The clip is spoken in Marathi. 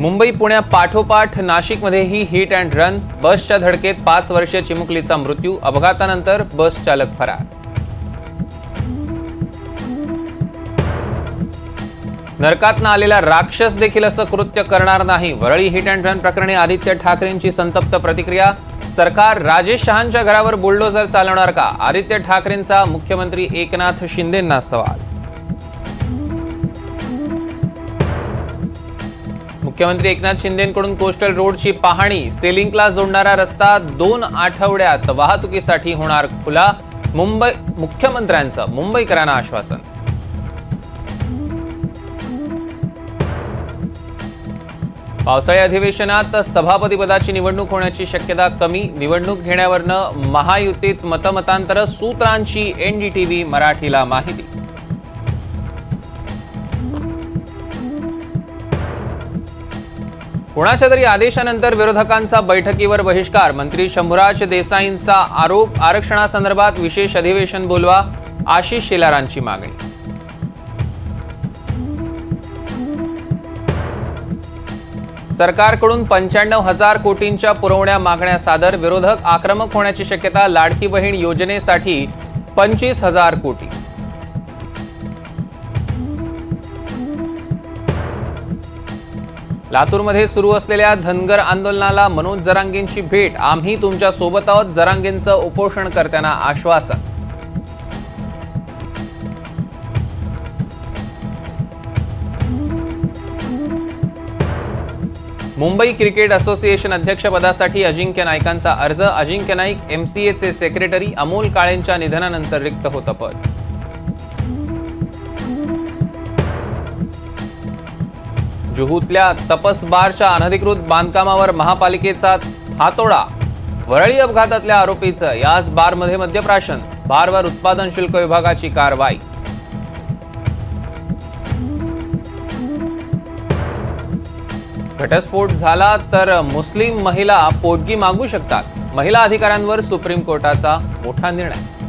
मुंबई पुण्या पाठोपाठ नाशिकमध्येही हिट अँड रन। बसच्या धडकेत 5 वर्षीय चिमुकलीचा मृत्यू। अपघातानंतर बस चालक फरार। नरकातनं आलेला राक्षस देखील असं कृत्य करणार नाही। वरळी हिट अँड रन प्रकरणी आदित्य ठाकरेंची संतप्त प्रतिक्रिया। सरकार राजेश शहांच्या घरावर बुलडोझर चालवणार का? आदित्य ठाकरेंचा मुख्यमंत्री एकनाथ शिंदेंना सवाल। मुख्यमंत्री एकनाथ शिंदेंकडून कोस्टल रोडची पाहणी। सेलिंगला जोडणारा रस्ता 2 आठवड्यात वाहतुकीसाठी होणार खुला। मुख्यमंत्र्यांचं मुंबईकरांना आश्वासन। पावसाळी अधिवेशनात सभापतीपदाची निवडणूक होण्याची शक्यता कमी। निवडणूक घेण्यावरनं महायुतीत मतमतांतर। सूत्रांची एनडीटीव्ही मराठीला माहिती। कोणाच्या तरी आदेशानंतर विरोधकांचा बैठकीवर बहिष्कार। मंत्री शंभूराज देसाईंचा आरोप। आरक्षणासंदर्भात विशेष अधिवेशन बोलवा। आशिष शेलारांची मागणी। सरकारकडून 95,000 कोटींच्या पुरवण्या मागण्या सादर। विरोधक आक्रमक होण्याची शक्यता। लाडकी बहीण योजनेसाठी 25,000 कोटी। लातूरमध्ये सुरू असलेल्या धनगर आंदोलनाला मनोज जरांगेंची भेट। आम्ही तुमच्या सोबत आहोत, जरांगेंचं उपोषणकर्त्यांना आश्वासन। मुंबई क्रिकेट असोसिएशन अध्यक्षपदासाठी अजिंक्य नाईकांचा अर्ज। अजिंक्य नाईक एमसीएचे सेक्रेटरी। अमोल काळेंच्या निधनानंतर रिक्त होतं पद। जुहूतल्या तपस बारच्या अनधिकृत बांधकामावर महापालिकेचा हातोडा। वरळी अपघातातल्या आरोपीचं याच बारमध्ये मद्यप्राशन। बारवर उत्पादन शुल्क विभागाची कारवाई। घटस्फोट झाला तर मुस्लिम महिला पोटगी मागू शकतात। महिला अधिकाऱ्यांवर सुप्रीम कोर्टाचा मोठा निर्णय।